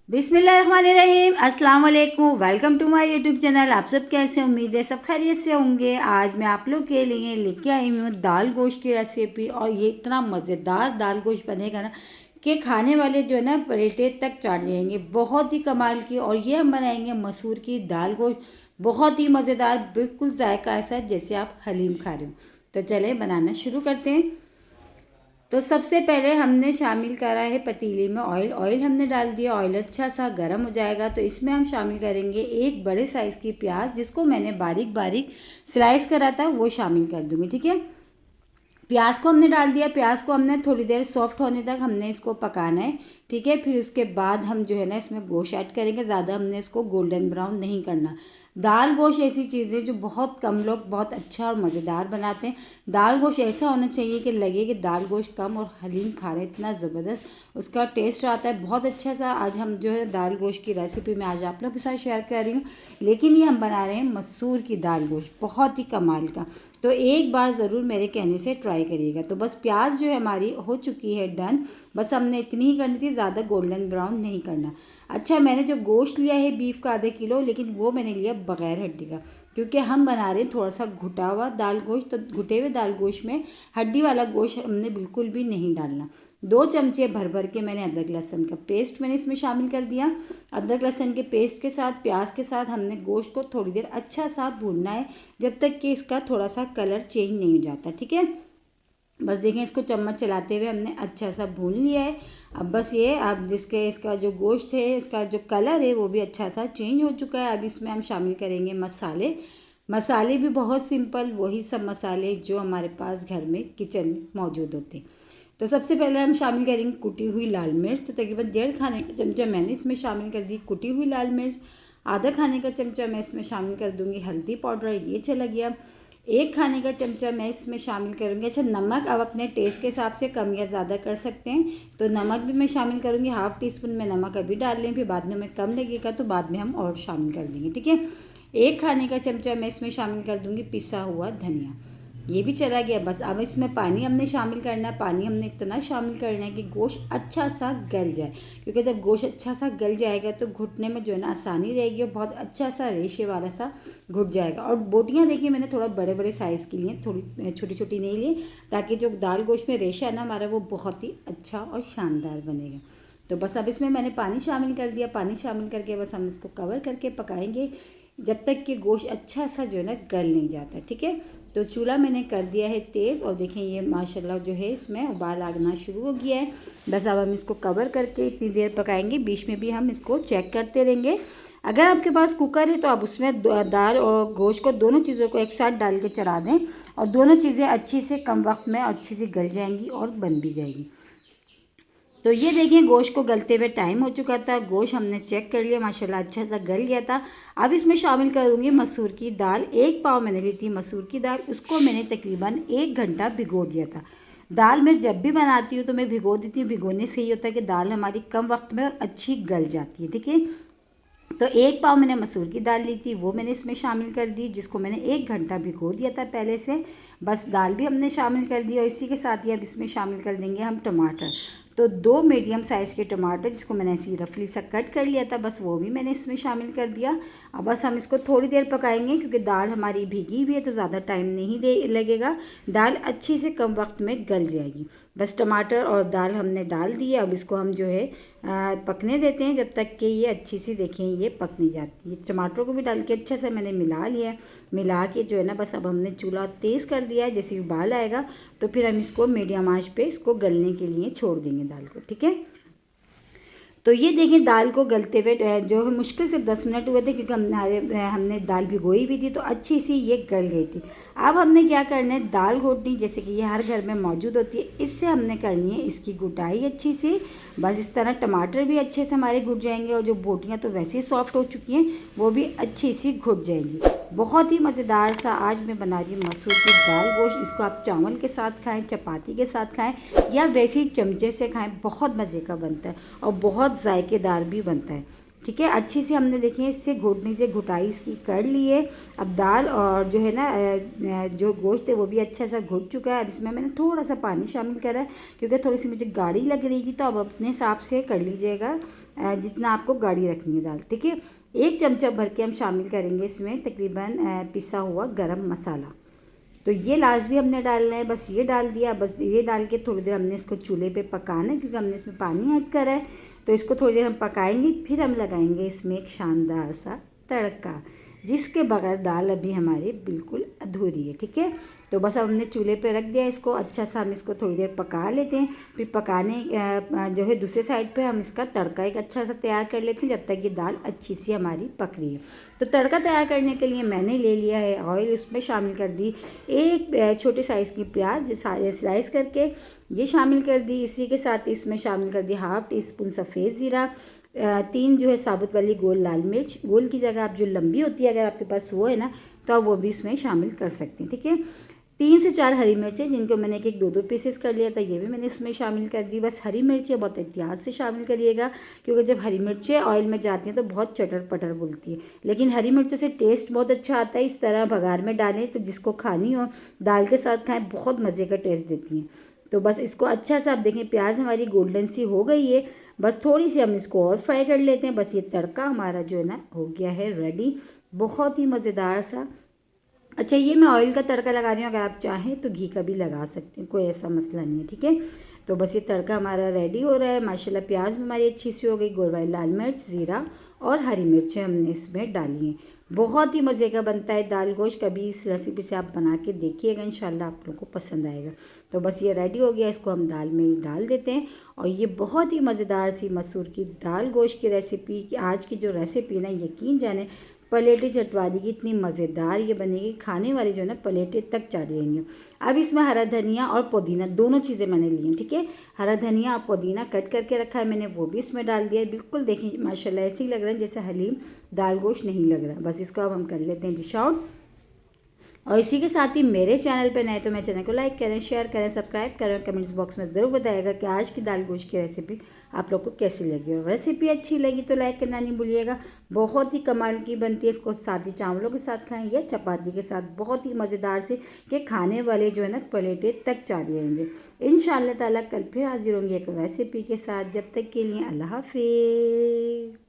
बिस्मिल्लाहिर्रहमानिर्रहीम, अस्सलाम वालेकुम। Welcome to my YouTube channel. आप सब कैसे, उम्मीद है सब खैरियत से होंगे। आज मैं आप लोग के लिए लेके आई हूँ दाल गोश्त की रेसिपी, और ये इतना मज़ेदार दाल गोश्त बनेगा ना कि खाने वाले जो है ना पलेटे तक चाट जाएंगे। बहुत ही कमाल की। और ये हम बनाएंगे मसूर की दाल गोश्त, बहुत ही मज़ेदार, बिल्कुल जायका ऐसा जैसे आप हलीम खा रहे हो। तो चले बनाना शुरू करते हैं। तो सबसे पहले हमने शामिल करा है पतीले में ऑयल। ऑयल हमने डाल दिया, ऑयल अच्छा सा गर्म हो जाएगा तो इसमें हम शामिल करेंगे एक बड़े साइज़ की प्याज, जिसको मैंने बारीक बारीक स्लाइस करा था, वो शामिल कर दूँगी। ठीक है, प्याज को हमने डाल दिया। प्याज को हमने थोड़ी देर सॉफ्ट होने तक हमने इसको पकाना है। ठीक है, फिर उसके बाद हम जो है ना इसमें गोश्त ऐड करेंगे। ज़्यादा हमने इसको गोल्डन ब्राउन नहीं करना। दाल गोश्त ऐसी चीज़ है जो बहुत कम लोग बहुत अच्छा और मज़ेदार बनाते हैं। दाल गोश्त ऐसा होना चाहिए कि लगे कि दाल गोश्त कम और हलीम खा रहे हैं, इतना ज़बरदस्त उसका टेस्ट आता है, बहुत अच्छा सा। आज हम जो है दाल गोश्त की रेसिपी मैं आज आप लोग के साथ शेयर कर रही हूँ, लेकिन ये हम बना रहे हैं मसूर की दाल गोश्त, बहुत ही कमाल का। तो एक बार ज़रूर मेरे कहने से ट्राई करिएगा। तो बस प्याज जो है हमारी हो चुकी है डन। बस हमने इतनी ही करनी थी, ज़्यादा गोल्डन ब्राउन नहीं करना। अच्छा, मैंने जो गोश्त लिया है बीफ का आधे किलो, लेकिन वो मैंने लिया बग़ैर हड्डी का, क्योंकि हम बना रहे हैं थोड़ा सा घुटा हुआ दाल गोश्त। तो घुटे हुए दाल गोश्त में हड्डी वाला गोश्त हमने बिल्कुल भी नहीं डालना। 2 चमचे भर भर के मैंने अदरक लहसुन का पेस्ट मैंने इसमें शामिल कर दिया। अदरक लहसुन के पेस्ट के साथ प्याज के साथ हमने गोश्त को थोड़ी देर अच्छा सा भूनना है, जब तक कि इसका थोड़ा सा कलर चेंज नहीं हो जाता। ठीक है, बस देखें, इसको चम्मच चलाते हुए हमने अच्छा सा भून लिया है। अब बस ये, अब जिसके इसका जो गोश्त है, इसका जो कलर है वो भी अच्छा सा चेंज हो चुका है। अब इसमें हम शामिल करेंगे मसाले। मसाले भी बहुत सिंपल, वही सब मसाले जो हमारे पास घर में किचन में मौजूद होते हैं। तो सबसे पहले हम शामिल करेंगे कुटी हुई लाल मिर्च। तो तकरीबन 1.5 खाने का चमचा मैंने इसमें शामिल कर दी कुटी हुई लाल मिर्च। आधा खाने का चमचा मैं इसमें शामिल कर दूंगी हल्दी पाउडर, ये चला गया। 1 खाने का चमचा मैं इसमें शामिल करूँगी, अच्छा, नमक। अब अपने टेस्ट के हिसाब से कम या ज़्यादा कर सकते हैं, तो नमक भी मैं शामिल करूँगी। हाफ़ टी स्पून में नमक अभी डाल लें, फिर बाद में हमें कम लगेगा तो बाद में हम और शामिल कर देंगे। ठीक है, 1 खाने का चमचा मैं इसमें शामिल कर दूँगी पिसा हुआ धनिया, ये भी चला गया। बस अब इसमें पानी हमने शामिल करना है। पानी हमने इतना शामिल करना है कि गोश्त अच्छा सा गल जाए, क्योंकि जब गोश्त अच्छा सा गल जाएगा तो घुटने में जो है ना आसानी रहेगी और बहुत अच्छा सा रेशे वाला सा घुट जाएगा। और बोटियाँ देखिए मैंने थोड़ा बड़े बड़े साइज़ की लिए, थोड़ी छोटी छोटी नहीं ली, ताकि जो दाल गोश्त में रेशा है ना हमारा, वो बहुत ही अच्छा और शानदार बनेगा। तो बस अब इसमें मैंने पानी शामिल कर दिया। पानी शामिल करके बस हम इसको कवर करके पकाएंगे जब तक कि गोश्त अच्छा सा जो है ना गल नहीं जाता। ठीक है, तो चूल्हा मैंने कर दिया है तेज़, और देखें ये माशाल्लाह जो है इसमें उबाल आना शुरू हो गया है। बस अब हम इसको कवर करके इतनी देर पकाएंगे, बीच में भी हम इसको चेक करते रहेंगे। अगर आपके पास कुकर है तो आप उसमें दाल और गोश्त को, दोनों चीज़ों को एक साथ डाल के चढ़ा दें, और दोनों चीज़ें अच्छे से कम वक्त में अच्छे से गल जाएंगी और बन भी जाएगी। तो ये देखिए गोश्त को गलते हुए टाइम हो चुका था। गोश्त हमने चेक कर लिया, माशाल्लाह अच्छा सा गल गया था। अब इसमें शामिल करूँगी मसूर की दाल। 1 पाव मैंने ली थी मसूर की दाल, उसको मैंने तकरीबन 1 घंटा भिगो दिया था। दाल मैं जब भी बनाती हूँ तो मैं भिगो देती हूँ, भिगोने से ही होता है कि दाल हमारी कम वक्त में और अच्छी गल जाती है। ठीक है, तो 1 पाव मैंने मसूर की दाल ली थी, वो मैंने इसमें शामिल कर दी, जिसको मैंने 1 घंटा भिगो दिया था पहले से। बस दाल भी हमने शामिल कर दी, और इसी के साथ ही अब इसमें शामिल कर देंगे हम टमाटर। तो 2 मीडियम साइज़ के टमाटर, जिसको मैंने ऐसे रफली सा कट कर लिया था, बस वो भी मैंने इसमें शामिल कर दिया। अब बस हम इसको थोड़ी देर पकाएंगे, क्योंकि दाल हमारी भीगी हुई है तो ज़्यादा टाइम नहीं दे लगेगा, दाल अच्छी से कम वक्त में गल जाएगी। बस टमाटर और दाल हमने डाल दी है। अब इसको हम जो है पकने देते हैं जब तक कि ये अच्छी सी, देखें ये पक नहीं जाती है। टमाटर को भी डाल के अच्छा से मैंने मिला लिया है। मिला के जो है ना बस अब हमने चूल्हा तेज़ कर दिया है। जैसे उबाल आएगा तो फिर हम इसको मीडियम आंच पे इसको गलने के लिए छोड़ देंगे दाल को। ठीक है, तो ये देखिए दाल को गलते हुए जो है मुश्किल से 10 मिनट हुए थे, क्योंकि हमने दाल भिगोई भी थी तो अच्छी सी ये गल गई थी। अब हमने क्या करना है, दाल घोटनी, जैसे कि ये हर घर में मौजूद होती है, इससे हमने करनी है इसकी घुटाई अच्छी सी। बस इस तरह टमाटर भी अच्छे से हमारे घुट जाएंगे, और जो बोटियाँ तो वैसे ही सॉफ्ट हो चुकी हैं वो भी अच्छी सी घुट जाएंगी। बहुत ही मज़ेदार सा आज मैं बना रही हूँ मसूर की दाल गोश्त। इसको आप चावल के साथ खाएं, चपाती के साथ खाएं, या वैसे ही चमचे से खाएं, बहुत मज़े का बनता है और बहुत जायकेदार भी बनता है। ठीक है। अच्छे से हमने देखें इससे घोटने से घुटाई इसकी कर ली है। अब दाल और जो है ना जो गोश्त है वो भी अच्छा सा घुट चुका है। अब इसमें मैंने थोड़ा सा पानी शामिल करा है क्योंकि थोड़ी सी मुझे गाढ़ी लग रही थी, तो अब अपने हिसाब से कर लीजिएगा जितना आपको गाढ़ी रखनी है दाल। ठीक है। 1 चमचा भर के हम शामिल करेंगे इसमें तकरीबन पिसा हुआ गरम मसाला। तो ये लाजमी हमने डालना है, बस ये डाल दिया। बस ये डाल के थोड़ी देर हमने इसको चूल्हे पे पकाना है क्योंकि हमने इसमें पानी ऐड करा है। तो इसको थोड़ी देर हम पकाएंगे, फिर हम लगाएंगे इसमें एक शानदार सा तड़का, जिसके बगैर दाल अभी हमारी बिल्कुल अधूरी है। ठीक है। तो बस अब हमने चूल्हे पे रख दिया इसको, अच्छा सा हम इसको थोड़ी देर पका लेते हैं। फिर पकाने जो है दूसरे साइड पे हम इसका तड़का एक अच्छा सा तैयार कर लेते हैं जब तक ये दाल अच्छी सी हमारी पक रही है। तो तड़का तैयार करने के लिए मैंने ले लिया है ऑयल, उसमें शामिल कर दी एक छोटे साइज़ की प्याज सारे स्लाइस करके ये शामिल कर दी। इसी के साथ इसमें शामिल कर दी 1/2 टीस्पून सफ़ेद ज़ीरा, 3 जो है साबुत वाली गोल लाल मिर्च, गोल की जगह आप जो लंबी होती है अगर आपके पास वो है ना तो आप वो भी इसमें शामिल कर सकते हैं। ठीक है। 3 से 4 हरी मिर्चें जिनको मैंने एक 2-2 पीसेस कर लिया था, ये भी मैंने इसमें शामिल कर दी। बस हरी मिर्चें बहुत एहतियात से शामिल करिएगा क्योंकि जब हरी मिर्चें ऑयल में जाती हैं तो बहुत चटर पटर बोलती है, लेकिन हरी मिर्चों से टेस्ट बहुत अच्छा आता है। इस तरह बघार में डालें तो जिसको खानी हो दाल के साथ खाएं, बहुत मज़े का टेस्ट देती हैं। तो बस इसको अच्छा सा आप देखें प्याज हमारी गोल्डन सी हो गई है, बस थोड़ी सी हम इसको और फ्राई कर लेते हैं। बस ये तड़का हमारा जो है ना हो गया है रेडी, बहुत ही मज़ेदार सा। अच्छा, ये मैं ऑयल का तड़का लगा रही हूँ, अगर आप चाहें तो घी का भी लगा सकते हैं, कोई ऐसा मसला नहीं है। ठीक है। तो बस ये तड़का हमारा रेडी हो रहा है माशाल्लाह। प्याज भी हमारी अच्छी सी हो गई, गोल वाली लाल मिर्च, ज़ीरा और हरी मिर्चें हमने इसमें डाली हैं। बहुत ही मज़े का बनता है दाल गोश्त, कभी इस रेसिपी से आप बना के देखिएगा, इंशाल्लाह आप लोगों को पसंद आएगा। तो बस ये रेडी हो गया, इसको हम दाल में डाल देते हैं। और ये बहुत ही मज़ेदार सी मसूर की दाल गोश्त की रेसिपी, आज की जो रेसिपी ना यकीन जाने प्लेटें चटवा देगी, इतनी मज़ेदार ये बनेगी, खाने वाली जो है ना प्लेटें तक चाट लेंगे। अब इसमें हरा धनिया और पुदीना दोनों चीज़ें मैंने ली हैं। ठीक है। हरा धनिया और पुदीना कट करके रखा है मैंने, वो भी इसमें डाल दिया है। बिल्कुल देखिए माशाल्लाह ऐसे ही लग रहा है जैसे हलीम दाल गोश्त नहीं लग रहा। बस इसको अब हम कर लेते हैं डिश आउट। और इसी के साथ ही मेरे चैनल पर नए तो मेरे चैनल को लाइक करें, शेयर करें, सब्सक्राइब करें। कमेंट्स बॉक्स में ज़रूर बताइएगा कि आज की दाल गोश्त की रेसिपी आप लोग को कैसी लगी। और रेसिपी अच्छी लगी तो लाइक करना नहीं भूलिएगा, बहुत ही कमाल की बनती है। इसको सादी चावलों के साथ खाएं या चपाती के साथ, बहुत ही मज़ेदार से कि खाने वाले जो है ना प्लेटें तक चाट लेंगे। इंशाअल्लाह ताला कल फिर हाजिर होंगे एक रेसिपी के साथ। जब तक के लिए अल्लाह हाफिज़।